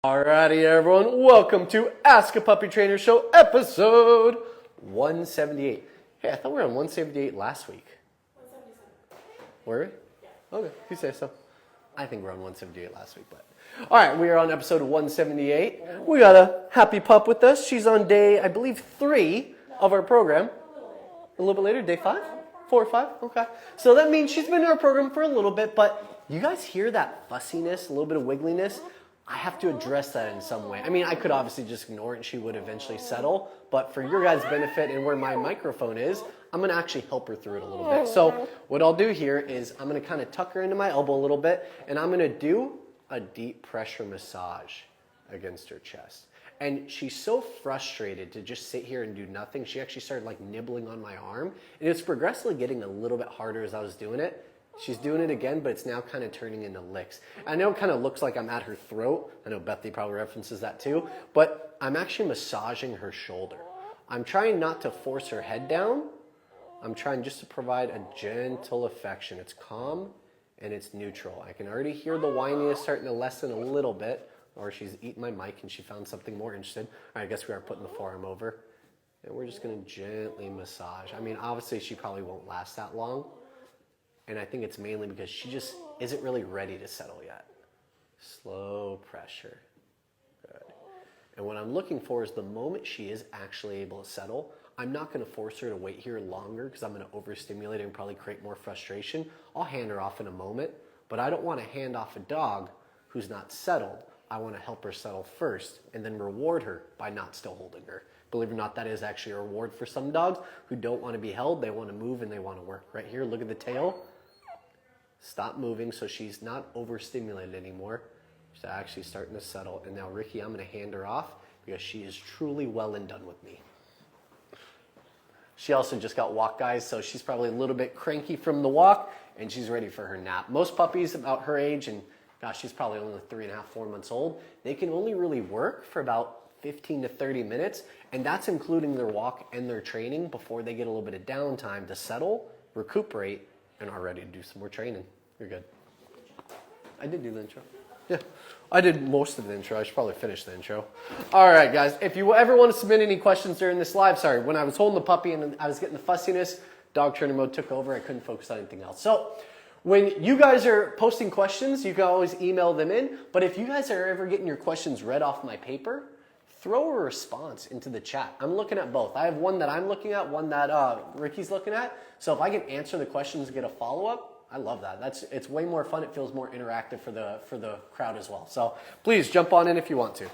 Alrighty everyone, welcome to Ask a Puppy Trainer Show episode 178. Hey, I thought we were on 178 last week. 177. Were we? Yeah. Okay, if you say so. I think we're on 178 last week, but... Alright, we are on episode 178. We got a happy pup with us. She's on day, I believe, 3 of our program. A little bit later, day 5? 4 or 5? Okay. So that means she's been in our program for a little bit, but you guys hear that fussiness, a little bit of wiggliness? I have to address that in some way. I mean, I could obviously just ignore it and she would eventually settle, but for your guys' benefit and where my microphone is, I'm going to actually help her through it a little bit. So what I'll do here is I'm going to kind of tuck her into my elbow a little bit, and I'm going to do a deep pressure massage against her chest. And she's so frustrated to just sit here and do nothing. She actually started like nibbling on my arm, and it's progressively getting a little bit harder as I was doing it. She's doing it again, but it's now kind of turning into licks. I know it kind of looks like I'm at her throat. I know Bethany probably references that too, but I'm actually massaging her shoulder. I'm trying not to force her head down. I'm trying just to provide a gentle affection. It's calm and it's neutral. I can already hear the whininess starting to lessen a little bit, or she's eating my mic and she found something more interested. All right, I guess we are putting the forearm over, and we're just going to gently massage. I mean, obviously she probably won't last that long. And I think it's mainly because she just isn't really ready to settle yet. Slow pressure. Good. And what I'm looking for is the moment she is actually able to settle, I'm not going to force her to wait here longer because I'm going to overstimulate and probably create more frustration. I'll hand her off in a moment, but I don't want to hand off a dog who's not settled. I want to help her settle first and then reward her by not still holding her. Believe it or not, that is actually a reward for some dogs who don't want to be held. They want to move and they want to work. Right here, look at the tail. Stop moving so she's not overstimulated anymore. She's actually starting to settle. And now, Ricky, I'm going to hand her off because she is truly well and done with me. She also just got walk, guys, so she's probably a little bit cranky from the walk, and she's ready for her nap. Most puppies about her age, and gosh, she's probably only 3.5, 4 months old, they can only really work for about 15 to 30 minutes, and that's including their walk and their training before they get a little bit of downtime to settle, recuperate, and are ready to do some more training. You're good. I did do the intro. Yeah, I did most of the intro. I should probably finish the intro. All right, guys, if you ever want to submit any questions during this live, sorry, when I was holding the puppy and I was getting the fussiness, dog trainer mode took over. I couldn't focus on anything else. So when you guys are posting questions, you can always email them in. But if you guys are ever getting your questions read off my paper, throw a response into the chat. I'm looking at both. I have one that I'm looking at, one that Ricky's looking at. So if I can answer the questions and get a follow-up, I love that. It's way more fun. It feels more interactive for the crowd as well. So please jump on in if you want to.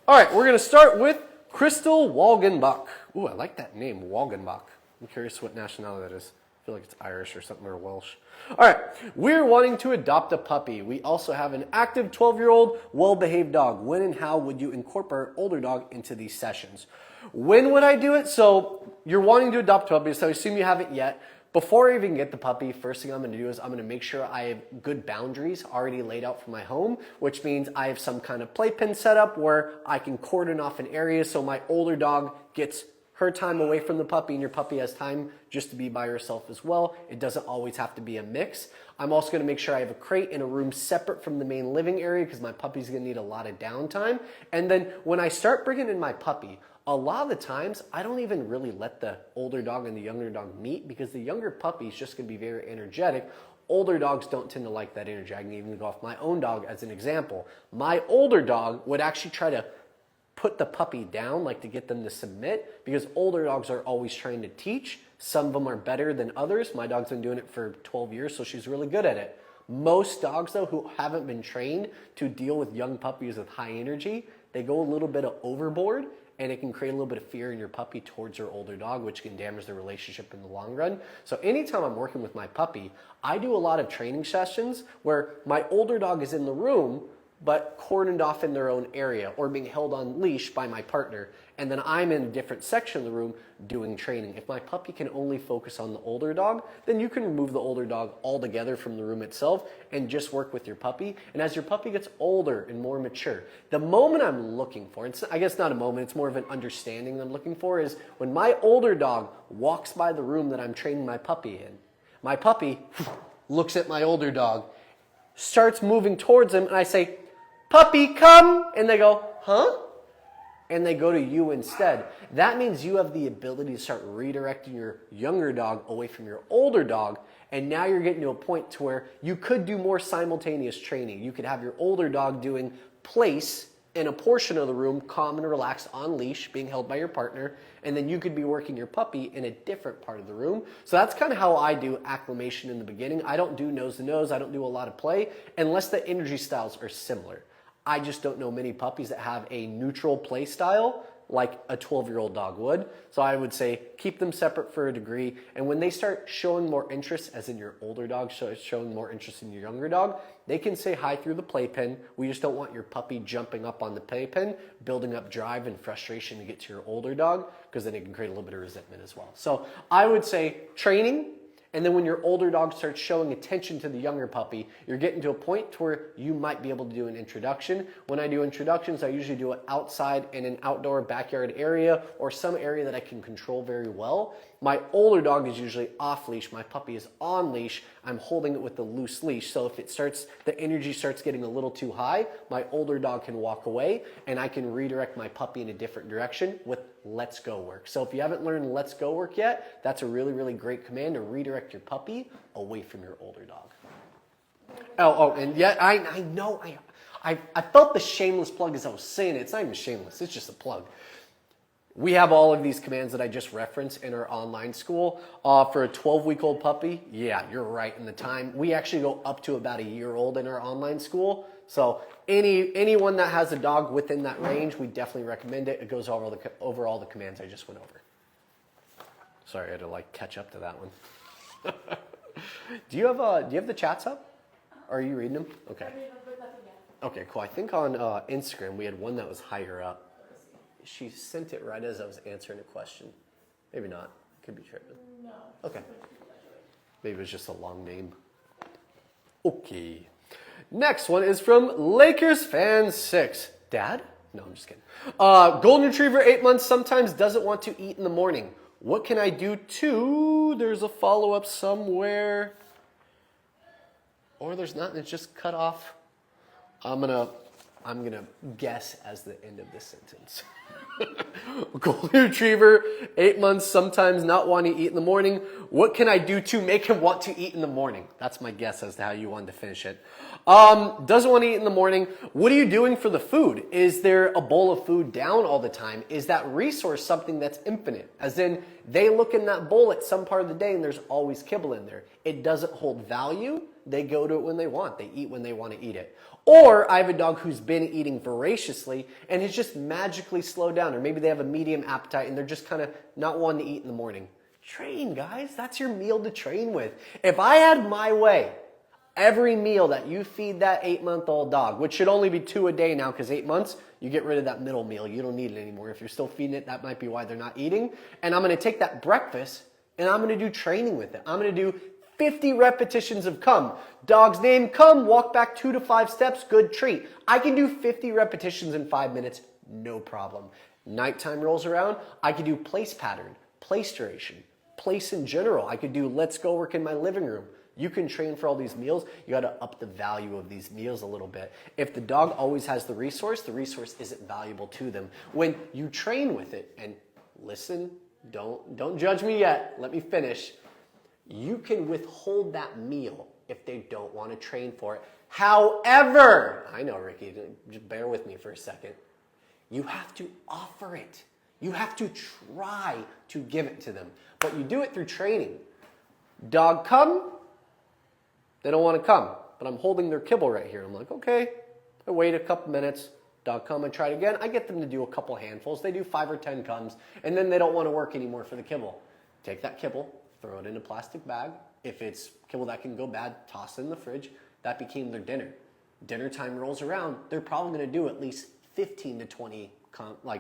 All right, we're going to start with Crystal Walgenbach. Ooh, I like that name, Walgenbach. I'm curious what nationality that is. I feel like it's Irish or something, or Welsh. All right, we're wanting to adopt a puppy. We also have an active 12-year-old, well-behaved dog. When and how would you incorporate older dog into these sessions? When would I do it? So you're wanting to adopt a puppy, so I assume you haven't yet. Before I even get the puppy, first thing I'm going to do is I'm going to make sure I have good boundaries already laid out for my home, which means I have some kind of playpen set up where I can cordon off an area so my older dog gets her time away from the puppy and your puppy has time just to be by herself as well. It doesn't always have to be a mix. I'm also going to make sure I have a crate in a room separate from the main living area because my puppy's going to need a lot of downtime. And then when I start bringing in my puppy, a lot of the times, I don't even really let the older dog and the younger dog meet because the younger puppy is just going to be very energetic. Older dogs don't tend to like that energy. I can even go off my own dog as an example. My older dog would actually try to put the puppy down, like to get them to submit, because older dogs are always trying to teach. Some of them are better than others. My dog's been doing it for 12 years, so she's really good at it. Most dogs, though, who haven't been trained to deal with young puppies with high energy, they go a little bit overboard, and it can create a little bit of fear in your puppy towards your older dog, which can damage the relationship in the long run. So anytime I'm working with my puppy, I do a lot of training sessions where my older dog is in the room, but cordoned off in their own area or being held on leash by my partner. And then I'm in a different section of the room doing training. If my puppy can only focus on the older dog, then you can remove the older dog altogether from the room itself and just work with your puppy. And as your puppy gets older and more mature, the moment I'm looking for, it's, I guess not a moment, it's more of an understanding that I'm looking for, is when my older dog walks by the room that I'm training my puppy in, my puppy looks at my older dog, starts moving towards him, and I say, puppy, come, and they go, huh? And they go to you instead. That means you have the ability to start redirecting your younger dog away from your older dog, and now you're getting to a point to where you could do more simultaneous training. You could have your older dog doing place in a portion of the room, calm and relaxed on leash, being held by your partner, and then you could be working your puppy in a different part of the room. So that's kind of how I do acclimation in the beginning. I don't do nose to nose. I don't do a lot of play unless the energy styles are similar. I just don't know many puppies that have a neutral play style like a 12-year-old dog would. So I would say keep them separate for a degree. And when they start showing more interest, as in your older dog showing more interest in your younger dog, they can say hi through the playpen. We just don't want your puppy jumping up on the playpen, building up drive and frustration to get to your older dog, because then it can create a little bit of resentment as well. So I would say training. And then when your older dog starts showing attention to the younger puppy, you're getting to a point to where you might be able to do an introduction. When I do introductions, I usually do it outside in an outdoor backyard area or some area that I can control very well. My older dog is usually off leash. My puppy is on leash. I'm holding it with the loose leash. So if the energy starts getting a little too high, my older dog can walk away and I can redirect my puppy in a different direction with let's go work. So if you haven't learned let's go work yet, that's a really, really great command to redirect your puppy away from your older dog. And yeah, I know, I felt the shameless plug as I was saying it. It's not even shameless, it's just a plug. We have all of these commands that I just referenced in our online school. For a 12-week-old puppy, yeah, you're right in the time. We actually go up to about a year old in our online school. So anyone that has a dog within that range, we definitely recommend it. It goes over all the commands I just went over. Sorry, I had to catch up to that one. Do you have the chats up? Or are you reading them? Okay. Okay, cool. I think on Instagram we had one that was higher up. She sent it right as I was answering a question. Maybe not. Could be tripping. No. Okay. Maybe it was just a long name. Okay. Next one is from Lakers fan 6. Dad? No, I'm just kidding. Golden Retriever, 8 months, sometimes doesn't want to eat in the morning. What can I do to? There's a follow-up somewhere. Or there's not, it's just cut off. I'm gonna guess as the end of this sentence. Golden Retriever, 8 months, sometimes not wanting to eat in the morning. What can I do to make him want to eat in the morning? That's my guess as to how you wanted to finish it. Doesn't want to eat in the morning. What are you doing for the food? Is there a bowl of food down all the time? Is that resource something that's infinite? As in, they look in that bowl at some part of the day and there's always kibble in there. It doesn't hold value. They go to it when they want. They eat when they want to eat it. Or I have a dog who's been eating voraciously and has just magically slowed down. Or maybe they have a medium appetite and they're just kind of not wanting to eat in the morning. Train, guys. That's your meal to train with. If I had my way, every meal that you feed that 8-month-old dog, which should only be 2 a day now because 8 months, you get rid of that middle meal. You don't need it anymore. If you're still feeding it, that might be why they're not eating. And I'm going to take that breakfast and I'm going to do training with it. I'm going to do 50 repetitions of come. Dog's name, come, walk back 2 to 5 steps, good treat. I can do 50 repetitions in 5 minutes, no problem. Nighttime rolls around, I could do place pattern, place duration, place in general. I could do let's go work in my living room. You can train for all these meals. You got to up the value of these meals a little bit. If the dog always has the resource isn't valuable to them. When you train with it, and listen, don't judge me yet, let me finish. You can withhold that meal if they don't want to train for it. However, I know, Ricky, just bear with me for a second. You have to offer it. You have to try to give it to them. But you do it through training. Dog come, they don't want to come. But I'm holding their kibble right here. I'm like, okay. I wait a couple minutes. Dog come and try it again. I get them to do a couple handfuls. They do 5 or 10 comes. And then they don't want to work anymore for the kibble. Take that kibble. Throw it in a plastic bag. If it's kibble that can go bad, toss it in the fridge. That became their dinner. Dinner time rolls around. They're probably going to do at least 15 to 20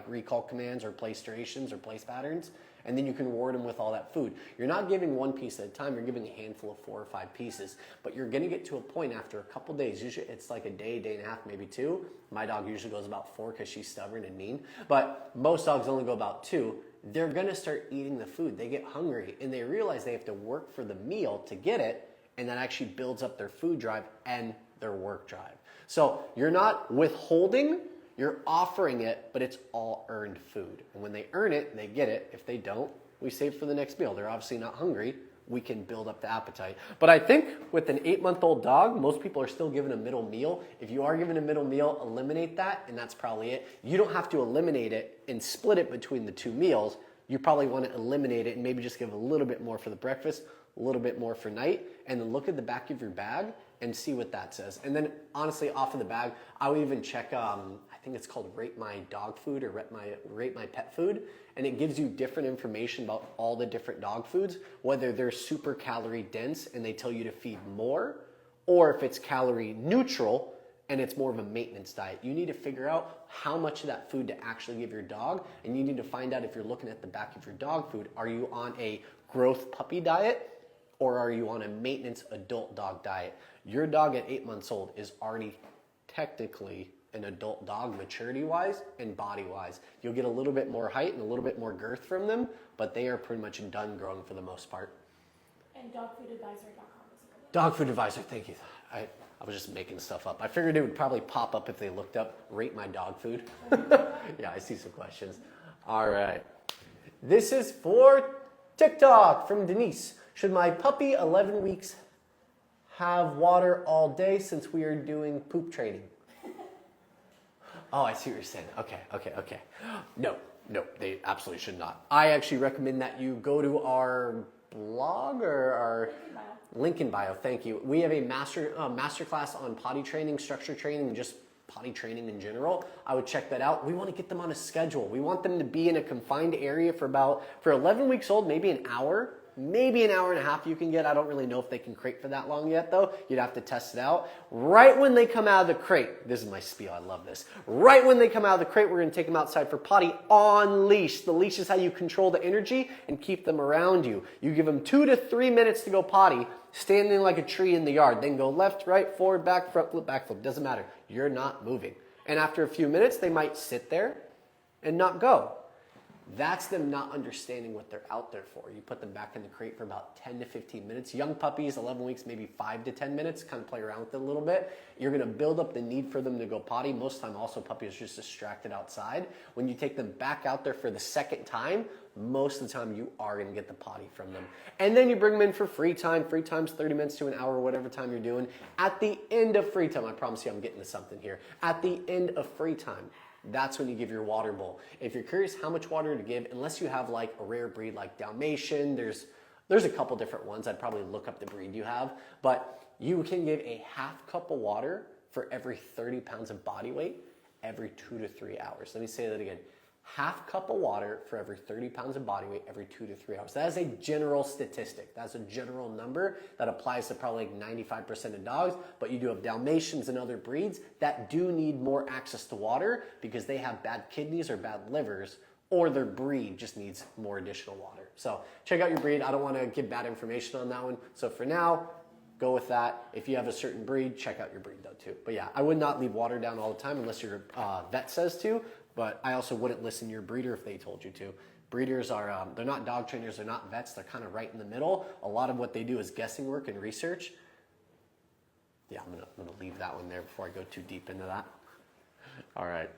recall commands or place durations or place patterns. And then you can reward them with all that food. You're not giving one piece at a time. You're giving a handful of 4 or 5 pieces. But you're going to get to a point after a couple days. Usually it's like a day and a half, maybe 2. My dog usually goes about 4 because she's stubborn and mean. But most dogs only go about 2. They're going to start eating the food. They get hungry and they realize they have to work for the meal to get it, and that actually builds up their food drive and their work drive. So you're not withholding, you're offering it, but it's all earned food. And when they earn it, they get it. If they don't, we save for the next meal. They're obviously not hungry. We can build up the appetite. But I think with an 8-month-old dog, most people are still given a middle meal. If you are given a middle meal, eliminate that, and that's probably it. You don't have to eliminate it and split it between the 2 meals. You probably want to eliminate it and maybe just give a little bit more for the breakfast, a little bit more for night, and then look at the back of your bag and see what that says. And then honestly, off of the bag, I would even check, I think it's called Rate My Dog Food or Rate My Pet Food. And it gives you different information about all the different dog foods, whether they're super calorie dense and they tell you to feed more, or if it's calorie neutral and it's more of a maintenance diet. You need to figure out how much of that food to actually give your dog, and you need to find out if you're looking at the back of your dog food, are you on a growth puppy diet or are you on a maintenance adult dog diet? Your dog at 8 months old is already technically an adult dog maturity-wise and body-wise. You'll get a little bit more height and a little bit more girth from them, but they are pretty much done growing for the most part. And dogfoodadvisor.com is available. Dog Food Advisor, thank you. I was just making stuff up. I figured it would probably pop up if they looked up Rate My Dog Food. Yeah, I see some questions. All right. This is for TikTok from Denise. Should my puppy 11 weeks have water all day since we are doing poop training? Oh, I see what you're saying. Okay. No, they absolutely should not. I actually recommend that you go to our blog or our link in bio. Thank you. We have a master class on potty training, structure training, and just potty training in general. I would check that out. We want to get them on a schedule. We want them to be in a confined area for 11 weeks old, maybe an hour. Maybe an hour and a half you can get. I don't really know if they can crate for that long yet though. You'd have to test it out. Right when they come out of the crate, this is my spiel, I love this. Right when they come out of the crate, we're gonna take them outside for potty on leash. The leash is how you control the energy and keep them around you. You give them 2 to 3 minutes to go potty, standing like a tree in the yard. Then go left, right, forward, back, front flip, back flip. Doesn't matter. You're not moving. And after a few minutes, they might sit there and not go. That's them not understanding what they're out there for. You put them back in the crate for about 10 to 15 minutes. Young puppies, 11 weeks, maybe 5 to 10 minutes, kind of play around with it a little bit. You're gonna build up the need for them to go potty. Most of the time also puppies are just distracted outside. When you take them back out there for the second time, most of the time you are gonna get the potty from them. And then you bring them in for free time. Free time's 30 minutes to an hour, whatever time you're doing. At the end of free time, I promise you I'm getting to something here. At the end of free time, that's when you give your water bowl. If you're curious how much water to give, unless you have like a rare breed like Dalmatian, there's a couple different ones. I'd probably look up the breed you have, but you can give a half cup of water for every 30 pounds of body weight every 2 to 3 hours. Let me say that again. Half cup of water for every 30 pounds of body weight every 2 to 3 hours. That is a general statistic. That's a general number that applies to probably like 95% of dogs, but you do have Dalmatians and other breeds that do need more access to water because they have bad kidneys or bad livers, or their breed just needs more additional water. So check out your breed. I don't want to give bad information on that one. So for now, go with that. If you have a certain breed, check out your breed though too. But yeah, I would not leave water down all the time unless your vet says to. But I also wouldn't listen to your breeder if they told you to. Breeders are, they're not dog trainers, they're not vets, they're kind of right in the middle. A lot of what they do is guessing work and research. Yeah, I'm gonna leave that one there before I go too deep into that. All right,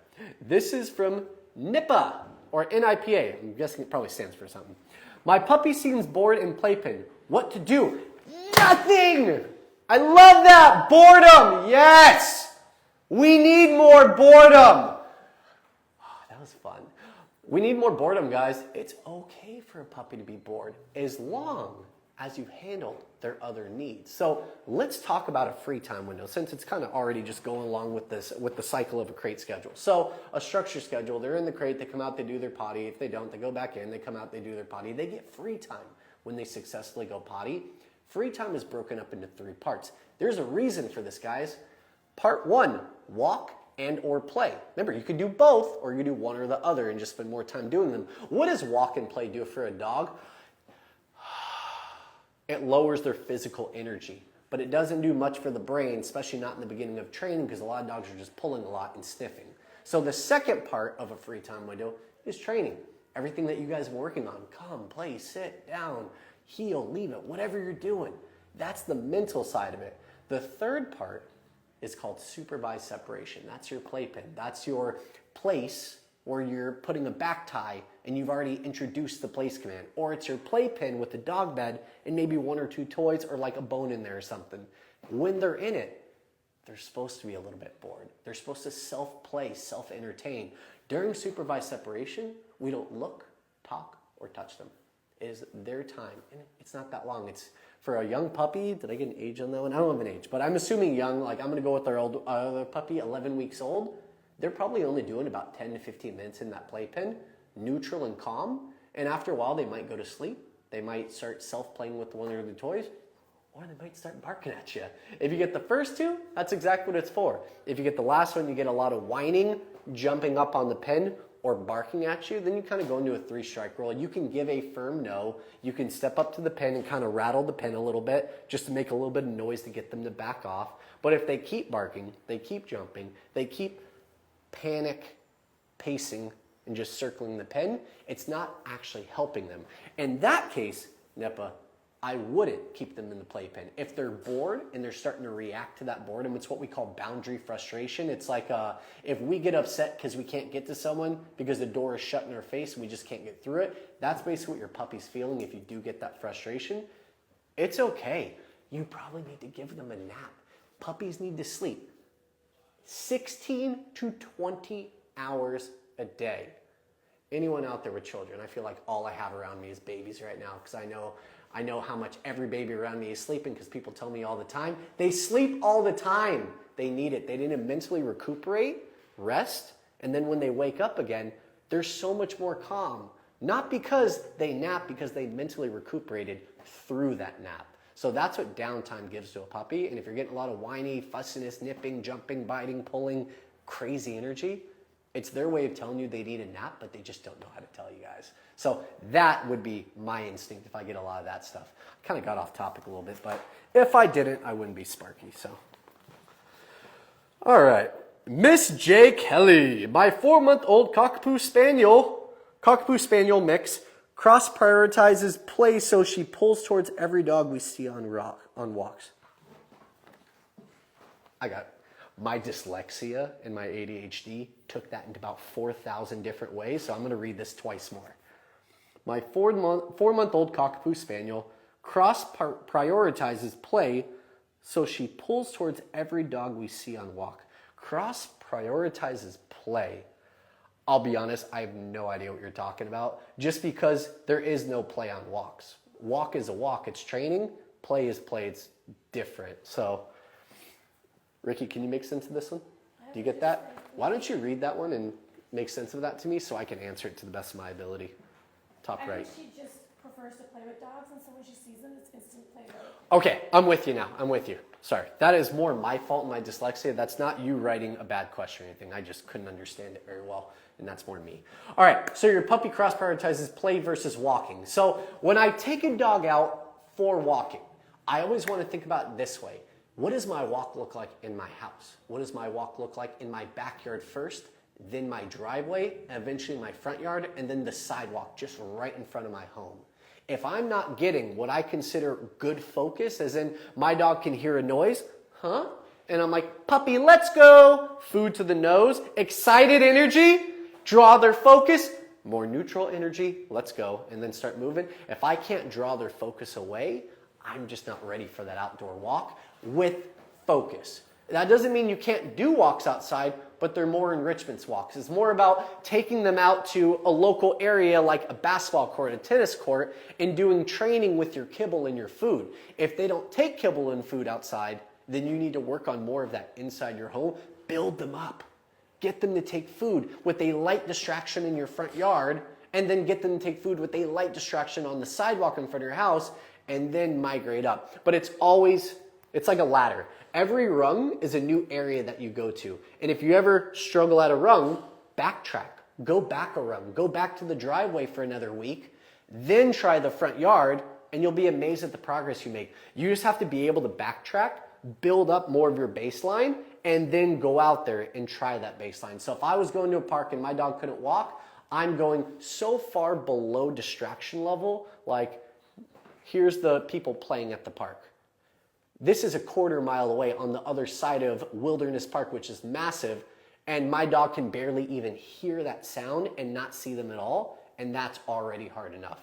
this is from NIPA, or NIPA. I'm guessing it probably stands for something. My puppy seems bored in Playpen. What to do? Nothing! I love that, boredom, yes! We need more boredom. That was fun. We need more boredom, guys. It's okay for a puppy to be bored as long as you've handled their other needs. So let's talk about a free time window, since it's kind of already just going along with this, with the cycle of a crate schedule. So a structure schedule, they're in the crate, they come out, they do their potty. If they don't, they go back in, they come out, they do their potty. They get free time when they successfully go potty. Free time is broken up into 3 parts. There's a reason for this, guys. Part 1, walk and or play. Remember, you can do both, or you can do one or the other and just spend more time doing them. What does walk and play do for a dog? It lowers their physical energy, but it doesn't do much for the brain, especially not in the beginning of training, because a lot of dogs are just pulling a lot and sniffing. So the second part of a free time window is training. Everything that you guys are working on. Come, play, sit, down, heel, leave it, whatever you're doing. That's the mental side of it. The third part is called supervised separation. That's your playpen. That's your place where you're putting a back tie and you've already introduced the place command. Or it's your playpen with the dog bed and maybe 1 or 2 toys or like a bone in there or something. When they're in it, they're supposed to be a little bit bored. They're supposed to self-play, self-entertain. During supervised separation, we don't look, talk, or touch them. It is their time, and it's not that long. It's for a young puppy. Did I get an age on that one? I don't have an age, but I'm assuming young. Like I'm going to go with our other puppy, 11 weeks old. They're probably only doing about 10 to 15 minutes in that playpen, neutral and calm. And after a while, they might go to sleep. They might start self-playing with one of the toys, or they might start barking at you. If you get the first 2, that's exactly what it's for. If you get the last one, you get a lot of whining, jumping up on the pen, or barking at you, then you kind of go into a 3-strike rule. You can give a firm no. You can step up to the pen and kind of rattle the pen a little bit just to make a little bit of noise to get them to back off. But if they keep barking, they keep jumping, they keep panic pacing and just circling the pen, it's not actually helping them. In that case, Nippa, I wouldn't keep them in the playpen. If they're bored and they're starting to react to that boredom, it's what we call boundary frustration. It's like if we get upset because we can't get to someone because the door is shut in our face and we just can't get through it, that's basically what your puppy's feeling if you do get that frustration. It's okay. You probably need to give them a nap. Puppies need to sleep 16 to 20 hours a day. Anyone out there with children, I feel like all I have around me is babies right now because I know how much every baby around me is sleeping because people tell me all the time. They sleep all the time. They need it. They need to mentally recuperate, rest, and then when they wake up again, they're so much more calm. Not because they nap, because they mentally recuperated through that nap. So that's what downtime gives to a puppy. And if you're getting a lot of whiny, fussiness, nipping, jumping, biting, pulling, crazy energy, it's their way of telling you they need a nap, but they just don't know how to tell you guys. So that would be my instinct if I get a lot of that stuff. I kind of got off topic a little bit, but if I didn't, I wouldn't be Sparky. So, all right, Miss J. Kelly, my 4-month-old Cockapoo Spaniel mix, cross prioritizes play, so she pulls towards every dog we see on walks. I got it. My dyslexia and my ADHD took that into about 4,000 different ways, so I'm going to read this twice more. My 4-month-old Cockapoo Spaniel cross-prioritizes play, so she pulls towards every dog we see on walk. Cross-prioritizes play. I'll be honest, I have no idea what you're talking about, just because there is no play on walks. Walk is a walk, it's training. Play is play, it's different. So, Ricky, can you make sense of this one? Do you get that? Why don't you read that one and make sense of that to me so I can answer it to the best of my ability? Top right. I think she just prefers to play with dogs, and so when she sees them, it's instant play. Okay, I'm with you now. I'm with you. Sorry. That is more my fault and my dyslexia. That's not you writing a bad question or anything. I just couldn't understand it very well, and that's more me. All right, so your puppy cross-prioritizes play versus walking. So when I take a dog out for walking, I always want to think about it this way. What does my walk look like in my house? What does my walk look like in my backyard first, then my driveway, eventually my front yard, and then the sidewalk just right in front of my home? If I'm not getting what I consider good focus, as in my dog can hear a noise, and I'm like, puppy, let's go, food to the nose, excited energy, draw their focus, more neutral energy, let's go, and then start moving. If I can't draw their focus away, I'm just not ready for that outdoor walk with focus. That doesn't mean you can't do walks outside, but they're more enrichment walks. It's more about taking them out to a local area like a basketball court, a tennis court, and doing training with your kibble and your food. If they don't take kibble and food outside, then you need to work on more of that inside your home. Build them up. Get them to take food with a light distraction in your front yard, and then get them to take food with a light distraction on the sidewalk in front of your house, and then migrate up. But it's like a ladder. Every rung is a new area that you go to. And if you ever struggle at a rung, backtrack. Go back a rung. Go back to the driveway for another week. Then try the front yard, and you'll be amazed at the progress you make. You just have to be able to backtrack, build up more of your baseline, and then go out there and try that baseline. So if I was going to a park and my dog couldn't walk, I'm going so far below distraction level, like here's the people playing at the park. This is a quarter mile away on the other side of Wilderness Park, which is massive, and my dog can barely even hear that sound and not see them at all, and that's already hard enough.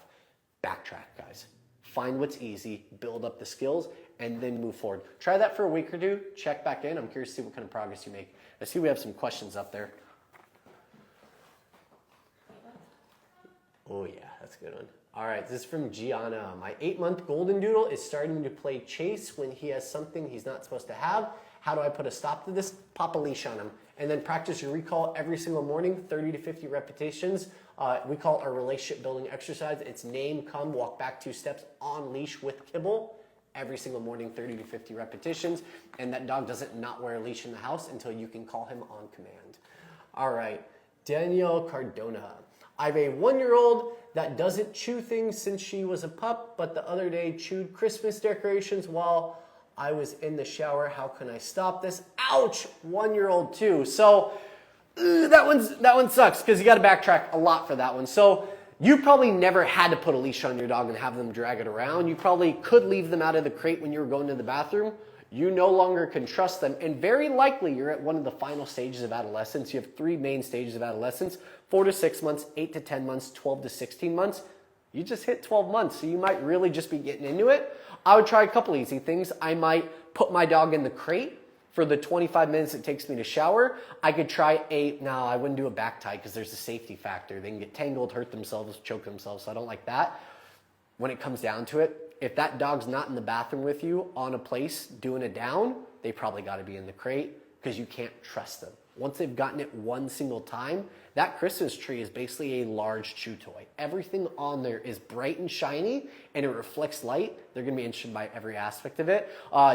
Backtrack, guys. Find what's easy, build up the skills, and then move forward. Try that for a week or two, check back in. I'm curious to see what kind of progress you make. I see we have some questions up there. Oh yeah, that's a good one. All right, this is from Gianna. My 8-month Goldendoodle is starting to play chase when he has something he's not supposed to have. How do I put a stop to this? Pop a leash on him. And then practice your recall every single morning, 30 to 50 repetitions. We call it our relationship building exercise. It's name, come, walk back 2 steps on leash with kibble. Every single morning, 30 to 50 repetitions. And that dog doesn't not wear a leash in the house until you can call him on command. All right, Danielle Cardona. I have a 1-year-old that doesn't chew things since she was a pup, but the other day chewed Christmas decorations while I was in the shower. How can I stop this? Ouch! 1-year-old too. So that one sucks because you got to backtrack a lot for that one. So you probably never had to put a leash on your dog and have them drag it around. You probably could leave them out of the crate when you were going to the bathroom. You no longer can trust them, and very likely you're at one of the final stages of adolescence. You have 3 main stages of adolescence: 4 to 6 months, 8 to 10 months, 12 to 16 months. You just hit 12 months, so you might really just be getting into it. I would try a couple easy things. I might put my dog in the crate for the 25 minutes it takes me to shower. I could try I wouldn't do a back tie because there's a safety factor. They can get tangled, hurt themselves, choke themselves, so I don't like that. When it comes down to it, if that dog's not in the bathroom with you on a place doing a down, they probably got to be in the crate because you can't trust them. Once they've gotten it one single time, that Christmas tree is basically a large chew toy. Everything on there is bright and shiny and it reflects light. They're going to be interested by every aspect of it.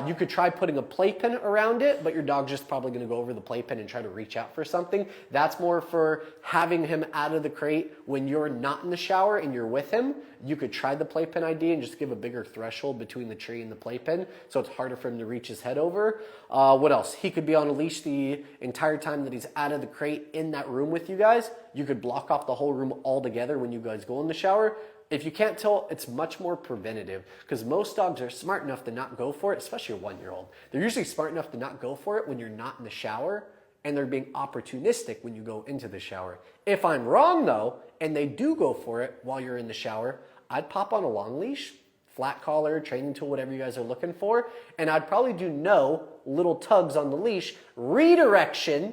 You could try putting a playpen around it, but your dog's just probably going to go over the playpen and try to reach out for something. That's more for having him out of the crate when you're not in the shower and you're with him. You could try the playpen idea and just give a bigger threshold between the tree and the playpen so it's harder for him to reach his head over. What else? He could be on a leash the entire time that he's out of the crate in that room with you guys. You could block off the whole room altogether when you guys go in the shower. If you can't tell, it's much more preventative because most dogs are smart enough to not go for it, especially a 1-year-old. They're usually smart enough to not go for it when you're not in the shower, and they're being opportunistic when you go into the shower. If I'm wrong though, and they do go for it while you're in the shower, I'd pop on a long leash, flat collar, training tool, whatever you guys are looking for, and I'd probably do no little tugs on the leash, redirection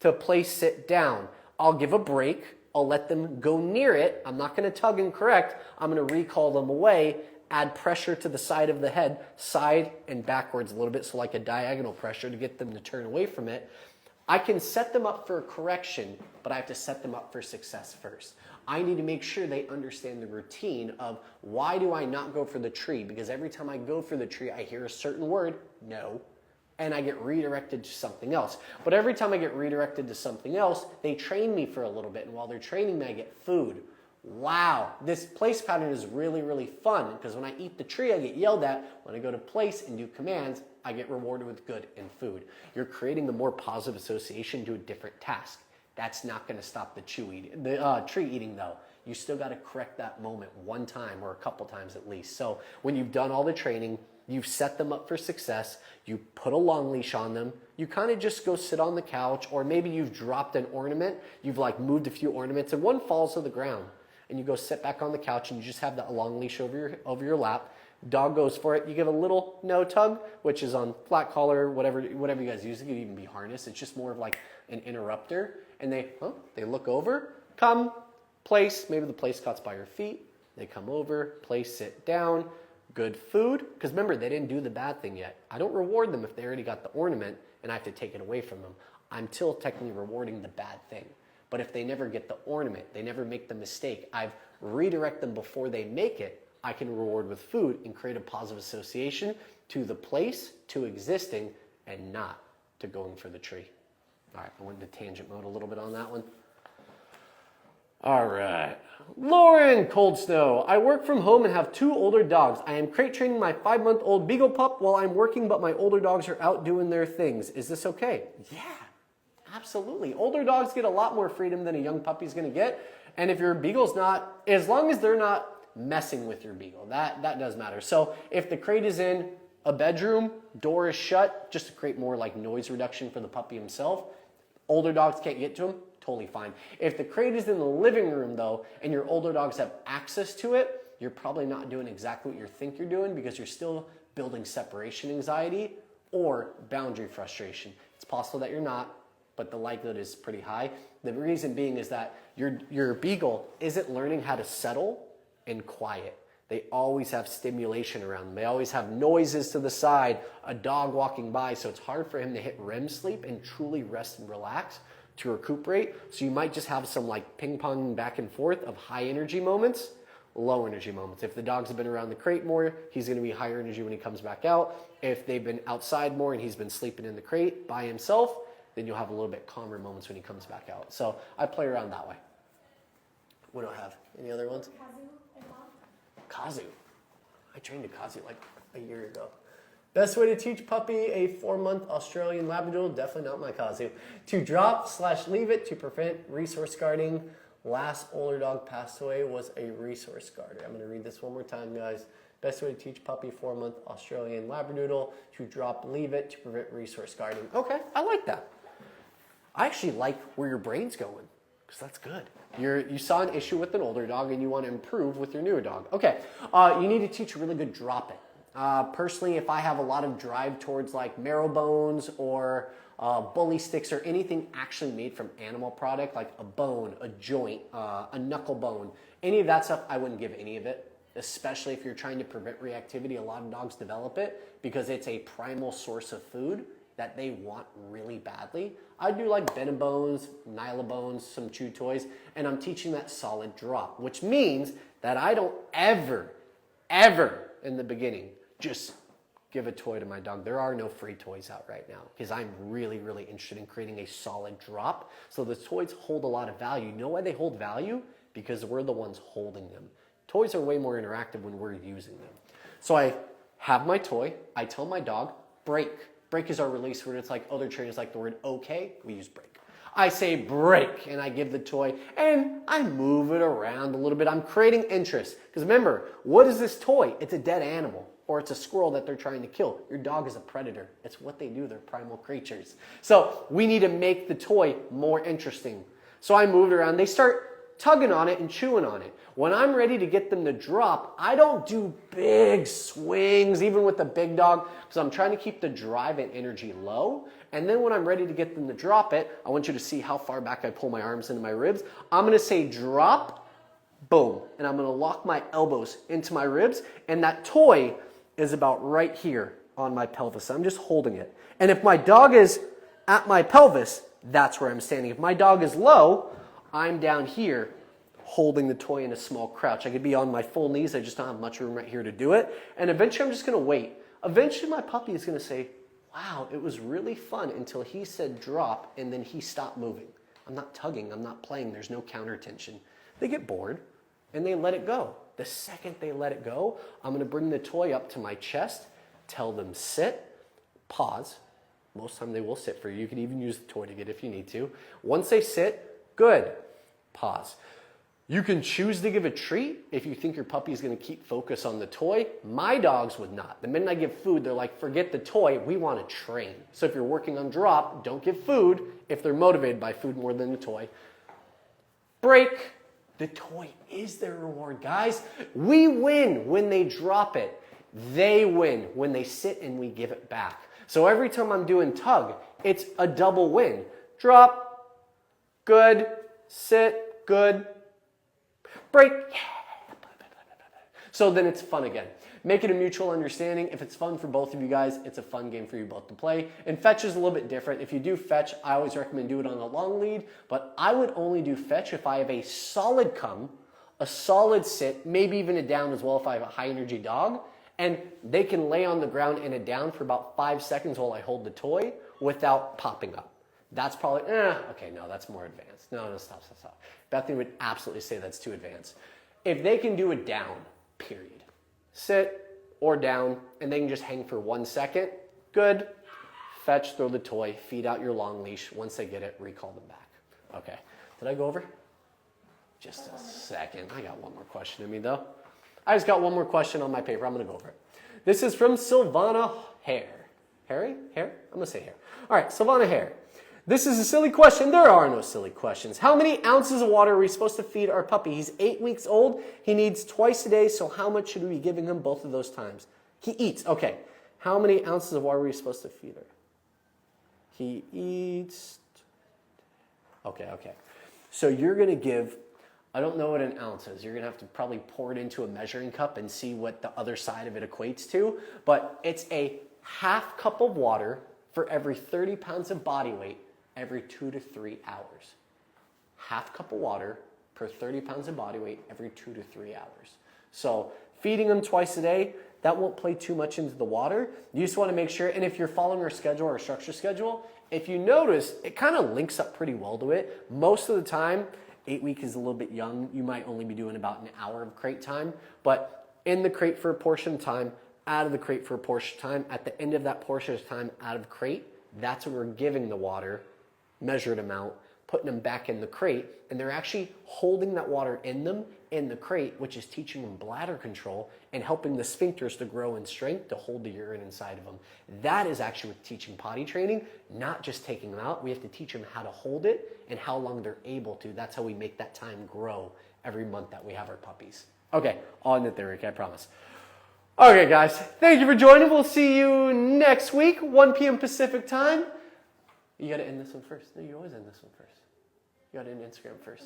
to place sit down. I'll give a break. I'll let them go near it. I'm not going to tug and correct. I'm going to recall them away, add pressure to the side of the head, side and backwards a little bit, so like a diagonal pressure to get them to turn away from it. I can set them up for a correction, but I have to set them up for success first. I need to make sure they understand the routine of why do I not go for the tree? Because every time I go for the tree, I hear a certain word, no, and I get redirected to something else. But every time I get redirected to something else, they train me for a little bit, and while they're training me, I get food. Wow, this place pattern is really, really fun because when I eat the tree, I get yelled at. When I go to place and do commands, I get rewarded with good and food. You're creating a more positive association to a different task. That's not going to stop the tree eating though. You still got to correct that moment one time or a couple times at least. So when you've done all the training, you've set them up for success, you put a long leash on them, you kind of just go sit on the couch, or maybe you've dropped an ornament, you've like moved a few ornaments and one falls to the ground. And you go sit back on the couch and you just have that long leash over your lap. Dog goes for it. You give a little no tug, which is on flat collar, whatever you guys use. It could even be harness. It's just more of like an interrupter. And they look over, come, place. Maybe the place cot's by your feet. They come over, place, sit down. Good food. Because remember, they didn't do the bad thing yet. I don't reward them if they already got the ornament and I have to take it away from them. I'm still technically rewarding the bad thing. But if they never get the ornament, they never make the mistake, I've redirect them before they make it, I can reward with food and create a positive association to the place, to existing, and not to going for the tree. All right, I went into tangent mode a little bit on that one. All right. Lauren Cold Snow. I work from home and have 2 older dogs. I am crate training my 5-month-old Beagle pup while I'm working, but my older dogs are out doing their things. Is this okay? Yeah. Absolutely. Older dogs get a lot more freedom than a young puppy's going to get. And if your Beagle's not, as long as they're not messing with your Beagle, that does matter. So if the crate is in, a bedroom, door is shut, just to create more like noise reduction for the puppy himself. Older dogs can't get to him, totally fine. If the crate is in the living room though, and your older dogs have access to it, you're probably not doing exactly what you think you're doing because you're still building separation anxiety or boundary frustration. It's possible that you're not, but the likelihood is pretty high. The reason being is that your Beagle isn't learning how to settle and quiet. They always have stimulation around them. They always have noises to the side, a dog walking by, so it's hard for him to hit REM sleep and truly rest and relax to recuperate. So you might just have some like ping pong back and forth of high energy moments, low energy moments. If the dogs have been around the crate more, he's gonna be higher energy when he comes back out. If they've been outside more and he's been sleeping in the crate by himself, then you'll have a little bit calmer moments when he comes back out. So I play around that way. What do I have? Any other ones? Kazu. I trained a Kazu like a year ago. Best way to teach puppy a 4-month Australian Labradoodle, definitely not my Kazu. To drop/leave it to prevent resource guarding. Last older dog passed away was a resource guarder. I'm gonna read this one more time, guys. Best way to teach puppy 4-month Australian Labradoodle, to drop/leave it to prevent resource guarding. Okay, I like that. I actually like where your brain's going, because that's good. You saw an issue with an older dog and you want to improve with your newer dog. Okay, you need to teach a really good drop it. Personally, if I have a lot of drive towards like marrow bones or bully sticks or anything actually made from animal product, like a bone, a joint, a knuckle bone, any of that stuff, I wouldn't give any of it, especially if you're trying to prevent reactivity. A lot of dogs develop it because it's a primal source of food that they want really badly. I do like Venom bones, Nyla bones, some chew toys, and I'm teaching that solid drop, which means that I don't ever in the beginning just give a toy to my dog. There are no free toys out right now because I'm really interested in creating a solid drop. So the toys hold a lot of value. You know why they hold value? Because we're the ones holding them. Toys are way more interactive when we're using them. So I have my toy, I tell my dog, break. Break is our release word. It's like other trainers like the word okay, we use break. I say break and I give the toy and I move it around a little bit. I'm creating interest. Because remember, what is this toy? It's a dead animal or it's a squirrel that they're trying to kill. Your dog is a predator. It's what they do. They're primal creatures. So we need to make the toy more interesting. So I move it around. They start tugging on it and chewing on it. When I'm ready to get them to drop, I don't do big swings, even with the big dog, because I'm trying to keep the drive and energy low. And then when I'm ready to get them to drop it, I want you to see how far back I pull my arms into my ribs. I'm gonna say drop, boom, and I'm gonna lock my elbows into my ribs, and that toy is about right here on my pelvis. I'm just holding it. And if my dog is at my pelvis, that's where I'm standing. If my dog is low, I'm down here holding the toy in a small crouch. I could be on my full knees. I just don't have much room right here to do it. And eventually I'm just going to wait. Eventually my puppy is going to say, wow, it was really fun until he said drop and then he stopped moving. I'm not tugging. I'm not playing. There's no counter tension. They get bored and they let it go. The second they let it go, I'm going to bring the toy up to my chest, tell them sit, pause. Most of the time they will sit for you. You can even use the toy to get if you need to. Once they sit, good. Pause. You can choose to give a treat if you think your puppy is going to keep focus on the toy. My dogs would not. The minute I give food, they're like, forget the toy, we want to train. So if you're working on drop, don't give food if they're motivated by food more than the toy. Break. The toy is their reward, guys. We win when they drop it. They win when they sit and we give it back. So every time I'm doing tug, it's a double win. Drop, good, sit, good, break, yeah. So then it's fun again. Make it a mutual understanding. If it's fun for both of you guys, it's a fun game for you both to play. And fetch is a little bit different. If you do fetch, I always recommend do it on a long lead, but I would only do fetch if I have a solid come, a solid sit, maybe even a down as well if I have a high energy dog, and they can lay on the ground in a down for about 5 seconds while I hold the toy without popping up. That's probably, okay, no, that's more advanced. No, stop. Bethany would absolutely say that's too advanced. If they can do a down, period, sit or down, and they can just hang for 1 second, good. Fetch, throw the toy, feed out your long leash. Once they get it, recall them back. Okay, did I go over? Just a second. I got one more question in me though. I just got one more question on my paper. I'm gonna go over it. This is from Sylvana Hare. Harry? Hare? I'm going to say Hare. All right, Sylvana Hare. This is a silly question. There are no silly questions. How many ounces of water are we supposed to feed our puppy? He's 8 weeks old. He needs twice a day, so how much should we be giving him both of those times? He eats. Okay. How many ounces of water are we supposed to feed her? He eats. Okay. So you're going to give, I don't know what an ounce is. You're going to have to probably pour it into a measuring cup and see what the other side of it equates to. But it's a half cup of water for every 30 pounds of body weight every 2 to 3 hours. Half cup of water per 30 pounds of body weight every 2 to 3 hours. So feeding them twice a day, that won't play too much into the water. You just want to make sure, and if you're following our schedule, our structure schedule, if you notice, it kind of links up pretty well to it. Most of the time, 8 weeks is a little bit young. You might only be doing about an hour of crate time, but in the crate for a portion of time, out of the crate for a portion of time, at the end of that portion of time out of the crate, that's when we're giving the water, measured amount, putting them back in the crate, and they're actually holding that water in them in the crate, which is teaching them bladder control and helping the sphincters to grow in strength to hold the urine inside of them. That is actually with teaching potty training, not just taking them out. We have to teach them how to hold it and how long they're able to. That's how we make that time grow every month that we have our puppies. Okay, I'll end it there, Rick, I promise. Okay, guys, thank you for joining. We'll see you next week, 1 p.m. Pacific time. You got to end this one first. No, you always end this one first. You got to end Instagram first.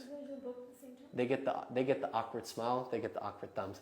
They get the awkward smile. They get the awkward thumbs.